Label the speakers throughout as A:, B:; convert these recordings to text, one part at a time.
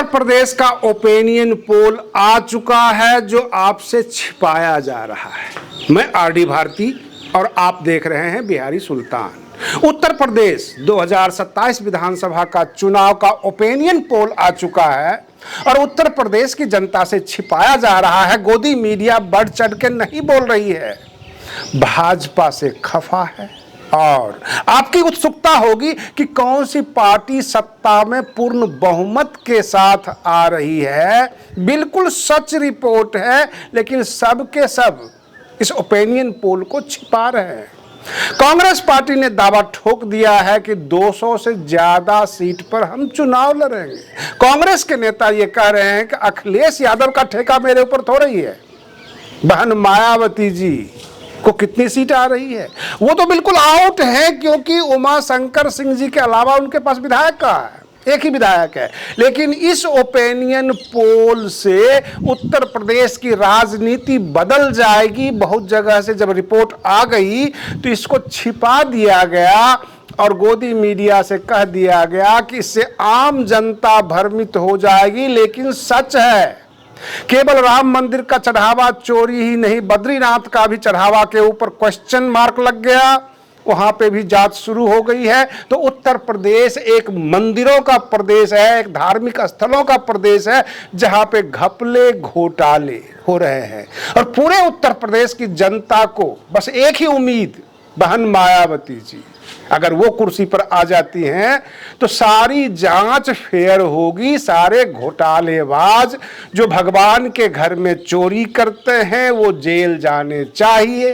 A: उत्तर प्रदेश का opinion poll आ चुका है जो आपसे छिपाया जा रहा है। मैं आरडी भारती और आप देख रहे हैं बिहारी सुल्तान। उत्तर प्रदेश 2027 विधानसभा का चुनाव का ओपिनियन पोल आ चुका है और उत्तर प्रदेश की जनता से छिपाया जा रहा है। गोदी मीडिया बढ़ चढ़ के नहीं बोल रही है, भाजपा से खफा है और आपकी उत्सुकता होगी कि कौन सी पार्टी सत्ता में पूर्ण बहुमत के साथ आ रही है। बिल्कुल सच रिपोर्ट है, लेकिन सब के सब इस ओपिनियन पोल को छिपा रहे हैं। कांग्रेस पार्टी ने दावा ठोक दिया है कि 200 से ज्यादा सीट पर हम चुनाव लड़ेंगे। कांग्रेस के नेता ये कह रहे हैं कि अखिलेश यादव का ठेका मेरे ऊपर थोड़ा ही है। बहन मायावती जी को कितनी सीट आ रही है वो तो बिल्कुल आउट है, क्योंकि उमा शंकर सिंह जी के अलावा उनके पास विधायक का है, एक ही विधायक है। लेकिन इस ओपिनियन पोल से उत्तर प्रदेश की राजनीति बदल जाएगी। बहुत जगह से जब रिपोर्ट आ गई तो इसको छिपा दिया गया और गोदी मीडिया से कह दिया गया कि इससे आम जनता भ्रमित हो जाएगी। लेकिन सच है, केवल राम मंदिर का चढ़ावा चोरी ही नहीं, बद्रीनाथ का भी चढ़ावा के ऊपर क्वेश्चन मार्क लग गया, वहां पे भी जांच शुरू हो गई है। तो उत्तर प्रदेश एक मंदिरों का प्रदेश है, एक धार्मिक स्थलों का प्रदेश है जहां पे घपले घोटाले हो रहे हैं। और पूरे उत्तर प्रदेश की जनता को बस एक ही उम्मीद, बहन मायावती जी अगर वो कुर्सी पर आ जाती हैं तो सारी जांच फेयर होगी। सारे घोटालेबाज जो भगवान के घर में चोरी करते हैं वो जेल जाने चाहिए।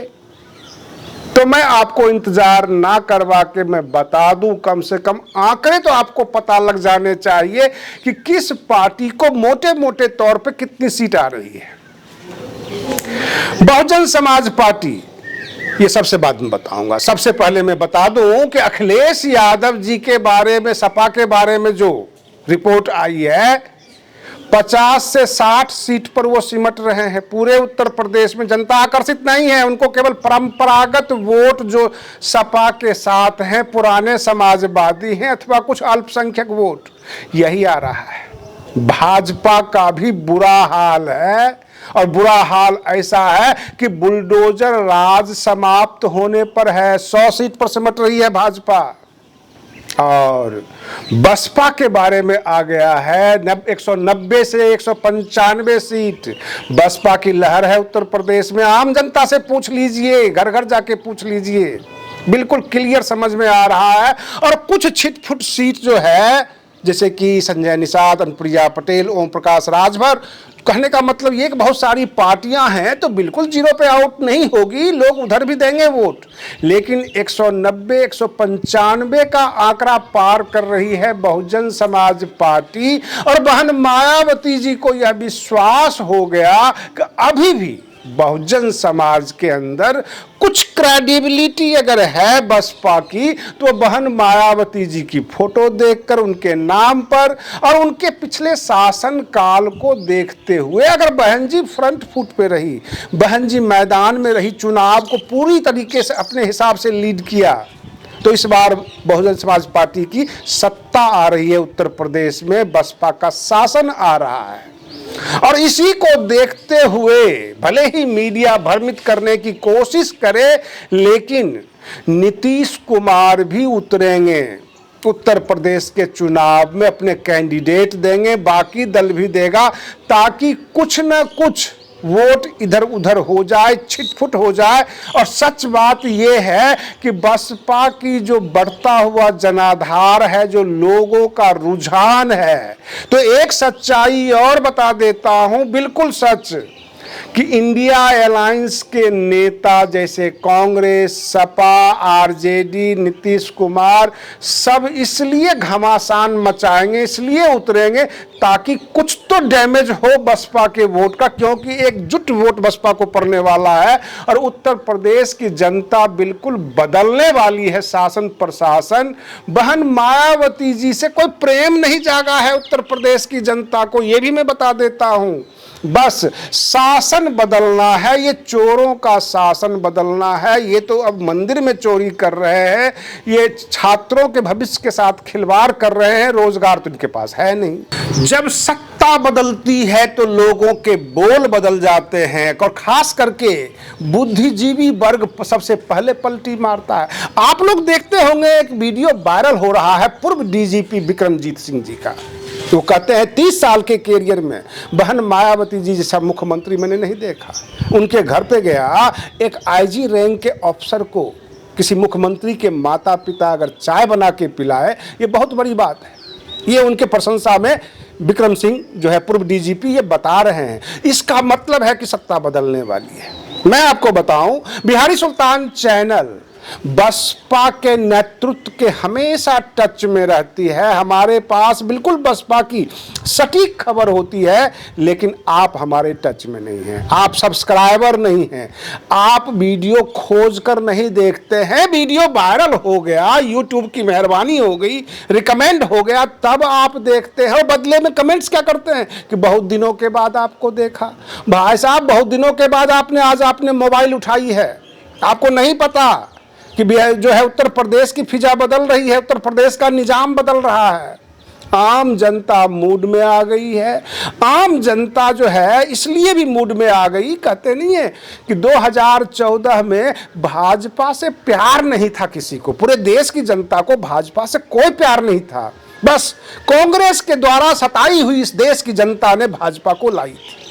A: तो मैं आपको इंतजार ना करवा के मैं बता दूं, कम से कम आंकड़े तो आपको पता लग जाने चाहिए कि किस पार्टी को मोटे मोटे तौर पे कितनी सीट आ रही है। बहुजन समाज पार्टी, ये सबसे बाद में बताऊंगा। सबसे पहले मैं बता दूं कि अखिलेश यादव जी के बारे में, सपा के बारे में जो रिपोर्ट आई है, 50 से 60 सीट पर वो सिमट रहे हैं। पूरे उत्तर प्रदेश में जनता आकर्षित नहीं है, उनको केवल परंपरागत वोट जो सपा के साथ हैं, पुराने समाजवादी हैं अथवा कुछ अल्पसंख्यक वोट, यही आ रहा है। भाजपा का भी बुरा हाल है और बुरा हाल ऐसा है कि बुलडोजर राज समाप्त होने पर है। 100 सीट पर सिमट रही है भाजपा। और बसपा के बारे में आ गया है 190 से 195 सीट। बसपा की लहर है उत्तर प्रदेश में। आम जनता से पूछ लीजिए, घर घर जाके पूछ लीजिए, बिल्कुल क्लियर समझ में आ रहा है। और कुछ छिटफुट सीट जो है, जैसे कि संजय निषाद, अनुप्रिया पटेल, ओम प्रकाश राजभर, कहने का मतलब ये कि बहुत सारी पार्टियां हैं तो बिल्कुल जीरो पे आउट नहीं होगी, लोग उधर भी देंगे वोट। लेकिन 190 195 का आंकड़ा पार कर रही है बहुजन समाज पार्टी। और बहन मायावती जी को यह विश्वास हो गया कि अभी भी बहुजन समाज के अंदर कुछ क्रेडिबिलिटी अगर है बसपा की, तो बहन मायावती जी की फोटो देखकर, उनके नाम पर और उनके पिछले शासन काल को देखते हुए, अगर बहन जी फ्रंट फुट पे रही, बहन जी मैदान में रही, चुनाव को पूरी तरीके से अपने हिसाब से लीड किया, तो इस बार बहुजन समाज पार्टी की सत्ता आ रही है उत्तर प्रदेश में, बसपा का शासन आ रहा है। और इसी को देखते हुए भले ही मीडिया भ्रमित करने की कोशिश करे, लेकिन नीतीश कुमार भी उतरेंगे उत्तर प्रदेश के चुनाव में, अपने कैंडिडेट देंगे, बाकी दल भी देगा, ताकि कुछ न कुछ वोट इधर उधर हो जाए, छिटफुट हो जाए। और सच बात यह है कि बसपा की जो बढ़ता हुआ जनाधार है, जो लोगों का रुझान है, तो एक सच्चाई और बता देता हूं, बिल्कुल सच, कि इंडिया अलायंस के नेता जैसे कांग्रेस, सपा, आरजेडी, नीतीश कुमार सब इसलिए घमासान मचाएंगे, इसलिए उतरेंगे ताकि कुछ तो डैमेज हो बसपा के वोट का, क्योंकि एकजुट वोट बसपा को पड़ने वाला है। और उत्तर प्रदेश की जनता बिल्कुल बदलने वाली है शासन प्रशासन। बहन मायावती जी से कोई प्रेम नहीं जागा है उत्तर प्रदेश की जनता को, यह भी मैं बता देता हूं। बस शासन बदलना है, ये चोरों का शासन बदलना है। ये तो अब मंदिर में चोरी कर रहे हैं, ये छात्रों के भविष्य के साथ खिलवाड़ कर रहे हैं, रोजगार तो इनके पास है नहीं। जब सत्ता बदलती है तो लोगों के बोल बदल जाते हैं, और खास करके बुद्धिजीवी वर्ग सबसे पहले पलटी मारता है। आप लोग देखते होंगे एक वीडियो वायरल हो रहा है पूर्व डीजीपी विक्रमजीत सिंह जी का। तो कहते हैं 30 साल के कैरियर में बहन मायावती जी जैसा मुख्यमंत्री मैंने नहीं देखा। उनके घर पे गया, एक आईजी रैंक के अफसर को किसी मुख्यमंत्री के माता पिता अगर चाय बना के पिलाए, ये बहुत बड़ी बात है। ये उनके प्रशंसा में विक्रम सिंह जो है पूर्व डीजीपी ये बता रहे हैं। इसका मतलब है कि सत्ता बदलने वाली है। मैं आपको बताऊं, बिहारी सुल्तान चैनल बसपा के नेतृत्व के हमेशा टच में रहती है। हमारे पास बिल्कुल बसपा की सटीक खबर होती है, लेकिन आप हमारे टच में नहीं हैं। आप सब्सक्राइबर नहीं हैं, आप वीडियो खोज कर नहीं देखते हैं। वीडियो वायरल हो गया, यूट्यूब की मेहरबानी हो गई, रिकमेंड हो गया, तब आप देखते हो। बदले में कमेंट्स क्या करते हैं कि बहुत दिनों के बाद आपको देखा। भाई साहब, बहुत दिनों के बाद आज आपने मोबाइल उठाई है, आपको नहीं पता कि जो है उत्तर प्रदेश की फिजा बदल रही है, उत्तर प्रदेश का निजाम बदल रहा है। आम जनता मूड में आ गई है। आम जनता जो है इसलिए भी मूड में आ गई, कहते नहीं है कि 2014 में भाजपा से प्यार नहीं था किसी को। पूरे देश की जनता को भाजपा से कोई प्यार नहीं था। बस कांग्रेस के द्वारा सताई हुई इस देश की जनता ने भाजपा को लाई थी।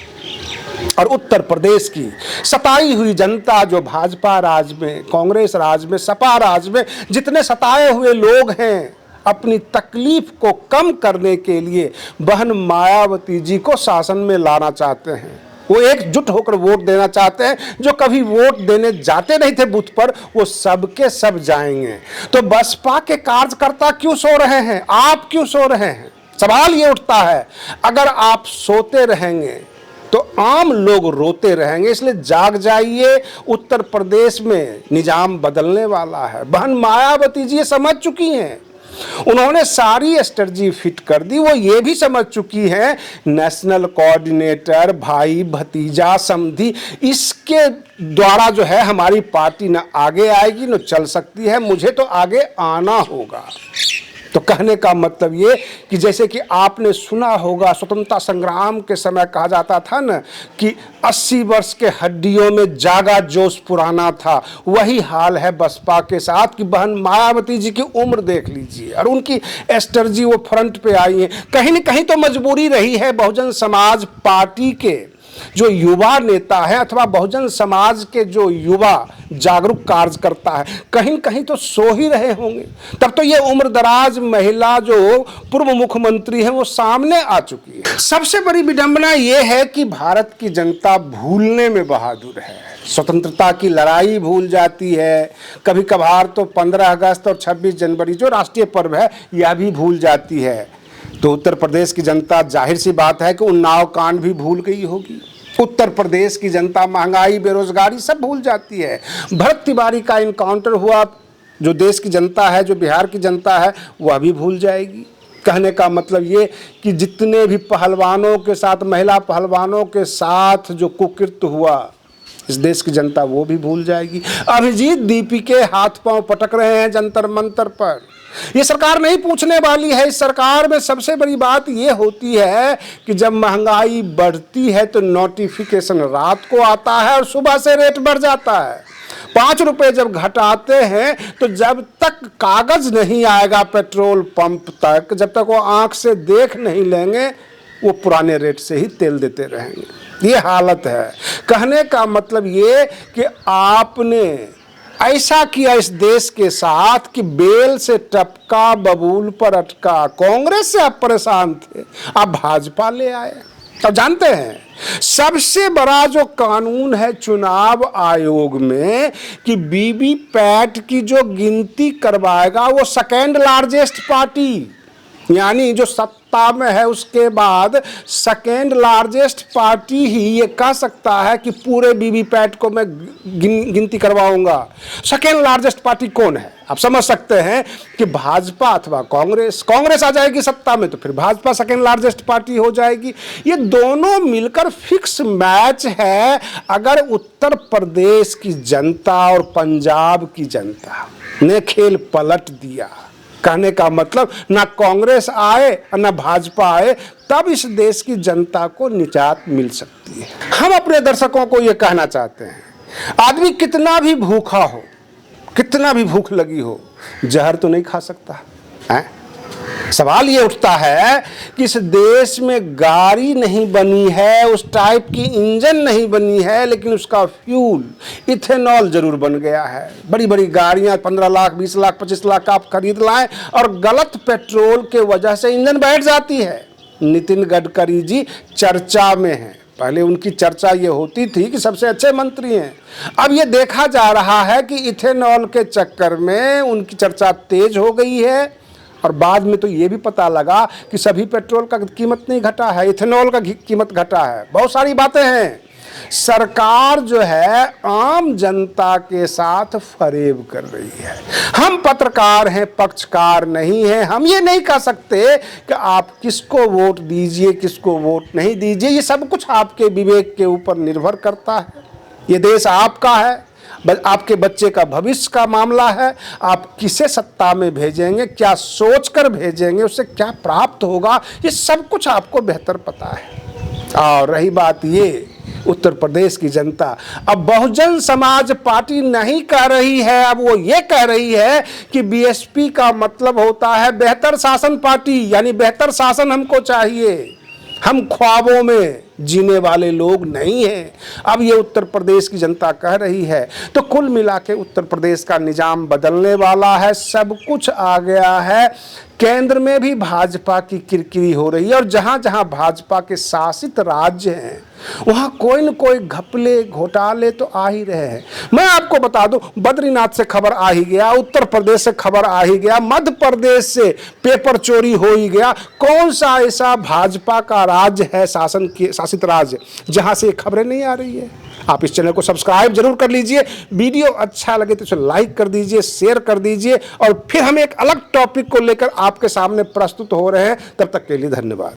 A: और उत्तर प्रदेश की सताई हुई जनता जो भाजपा राज में, कांग्रेस राज में, सपा राज में जितने सताए हुए लोग हैं, अपनी तकलीफ को कम करने के लिए बहन मायावती जी को शासन में लाना चाहते हैं। वो एकजुट होकर वोट देना चाहते हैं। जो कभी वोट देने जाते नहीं थे बूथ पर, वो सबके सब जाएंगे। तो बसपा के कार्यकर्ता क्यों सो रहे हैं? आप क्यों सो रहे हैं? सवाल ये उठता है। अगर आप सोते रहेंगे तो आम लोग रोते रहेंगे। इसलिए जाग जाइए, उत्तर प्रदेश में निजाम बदलने वाला है। बहन मायावती जी ये समझ चुकी हैं, उन्होंने सारी स्ट्रेटजी फिट कर दी। वो ये भी समझ चुकी हैं नेशनल कोऑर्डिनेटर, भाई भतीजा समधी, इसके द्वारा जो है हमारी पार्टी न आगे आएगी न चल सकती है, मुझे तो आगे आना होगा। तो कहने का मतलब ये कि जैसे कि आपने सुना होगा स्वतंत्रता संग्राम के समय कहा जाता था ना कि 80 वर्ष के हड्डियों में जागा जोश पुराना था, वही हाल है बसपा के साथ कि बहन मायावती जी की उम्र देख लीजिए और उनकी स्ट्रेटजी वो फ्रंट पे आई है। कहीं न कहीं तो मजबूरी रही है बहुजन समाज पार्टी के जो युवा नेता है अथवा बहुजन समाज के जो युवा जागरूक कार्यकर्ता है, कहीं कहीं तो सो ही रहे होंगे। तब तो ये उम्रदराज महिला जो पूर्व मुख्यमंत्री है वो सामने आ चुकी है। सबसे बड़ी विडंबना ये है कि भारत की जनता भूलने में बहादुर है। स्वतंत्रता की लड़ाई भूल जाती है, कभी कभार तो 15 अगस्त और 26 जनवरी जो राष्ट्रीय पर्व है यह भी भूल जाती है। तो उत्तर प्रदेश की जनता जाहिर सी बात है कि उन्नाव कांड भी भूल गई होगी। उत्तर प्रदेश की जनता महंगाई, बेरोजगारी सब भूल जाती है। भरत तिवारी का इनकाउंटर हुआ, जो देश की जनता है, जो बिहार की जनता है, वह भी भूल जाएगी। कहने का मतलब ये कि जितने भी पहलवानों के साथ, महिला पहलवानों के साथ जो कुकृत्य हुआ, इस देश की जनता वो भी भूल जाएगी। अभिजीत दीपी के हाथ पांव पटक रहे हैं जंतर मंतर पर। ये सरकार नहीं पूछने वाली है। इस सरकार में सबसे बड़ी बात ये होती है कि जब महंगाई बढ़ती है तो नोटिफिकेशन रात को आता है और सुबह से रेट बढ़ जाता है। 5 रुपए जब घटाते हैं तो जब तक कागज नहीं आएगा पेट्रोल पंप तक, जब तक वो आंख से देख नहीं लेंगे, वो पुराने रेट से ही तेल देते रहेंगे। ये हालत है। कहने का मतलब ये कि आपने ऐसा किया इस देश के साथ कि बेल से टपका बबूल पर अटका। कांग्रेस से आप परेशान थे, आप भाजपा ले आए। अब जानते हैं सबसे बड़ा जो कानून है चुनाव आयोग में कि वीवीपैट की जो गिनती करवाएगा वो सेकेंड लार्जेस्ट पार्टी, यानी जो सत्ता में है उसके बाद सेकेंड लार्जेस्ट पार्टी ही ये कह सकता है कि पूरे वीवीपैट को मैं गिनती करवाऊंगा। सेकेंड लार्जेस्ट पार्टी कौन है? आप समझ सकते हैं कि भाजपा अथवा कांग्रेस। कांग्रेस आ जाएगी सत्ता में तो फिर भाजपा सेकेंड लार्जेस्ट पार्टी हो जाएगी। ये दोनों मिलकर फिक्स मैच है। अगर उत्तर प्रदेश की जनता और पंजाब की जनता ने खेल पलट दिया, कहने का मतलब ना कांग्रेस आए और ना भाजपा आए, तब इस देश की जनता को निजात मिल सकती है। हम अपने दर्शकों को यह कहना चाहते हैं, आदमी कितना भी भूखा हो, कितना भी भूख लगी हो, जहर तो नहीं खा सकता है। सवाल ये उठता है कि इस देश में गाड़ी नहीं बनी है, उस टाइप की इंजन नहीं बनी है, लेकिन उसका फ्यूल इथेनॉल जरूर बन गया है। बड़ी बड़ी गाड़ियां 15 लाख 20 लाख 25 लाख का आप खरीद लाएं और गलत पेट्रोल के वजह से इंजन बैठ जाती है। नितिन गडकरी जी चर्चा में हैं। पहले उनकी चर्चा ये होती थी कि सबसे अच्छे मंत्री हैं। अब ये देखा जा रहा है कि इथेनॉल के चक्कर में उनकी चर्चा तेज हो गई है। और बाद में तो ये भी पता लगा कि सभी पेट्रोल का कीमत नहीं घटा है, इथेनॉल का कीमत घटा है। बहुत सारी बातें हैं। सरकार जो है आम जनता के साथ फरेब कर रही है। हम पत्रकार हैं, पक्षकार नहीं हैं। हम ये नहीं कह सकते कि आप किसको वोट दीजिए, किसको वोट नहीं दीजिए। ये सब कुछ आपके विवेक के ऊपर निर्भर करता है। ये देश आपका है, आपके बच्चे का भविष्य का मामला है। आप किसे सत्ता में भेजेंगे, क्या सोचकर भेजेंगे, उससे क्या प्राप्त होगा, ये सब कुछ आपको बेहतर पता है। और रही बात ये उत्तर प्रदेश की जनता, अब बहुजन समाज पार्टी नहीं कह रही है, अब वो ये कह रही है कि बीएसपी का मतलब होता है बेहतर शासन पार्टी, यानी बेहतर शासन हमको चाहिए। हम ख्वाबों में जीने वाले लोग नहीं हैं। अब ये उत्तर प्रदेश की जनता कह रही है। तो कुल मिला के उत्तर प्रदेश का निजाम बदलने वाला है। सब कुछ आ गया है। केंद्र में भी भाजपा की किरकिरी हो रही है और जहां जहां भाजपा के शासित राज्य हैं वहां कोई न कोई घपले घोटाले तो आ ही रहे हैं। मैं आपको बता दूं, बद्रीनाथ से खबर आ ही गया, उत्तर प्रदेश से खबर आ ही गया, मध्य प्रदेश से पेपर चोरी हो ही गया। कौन सा ऐसा भाजपा का राज्य है, शासित राज्य, जहां से खबरें नहीं आ रही है? आप इस चैनल को सब्सक्राइब जरूर कर लीजिए। वीडियो अच्छा लगे तो इसे लाइक कर दीजिए, शेयर कर दीजिए। और फिर हम एक अलग टॉपिक को लेकर आपके सामने प्रस्तुत हो रहे हैं। तब तक के लिए धन्यवाद।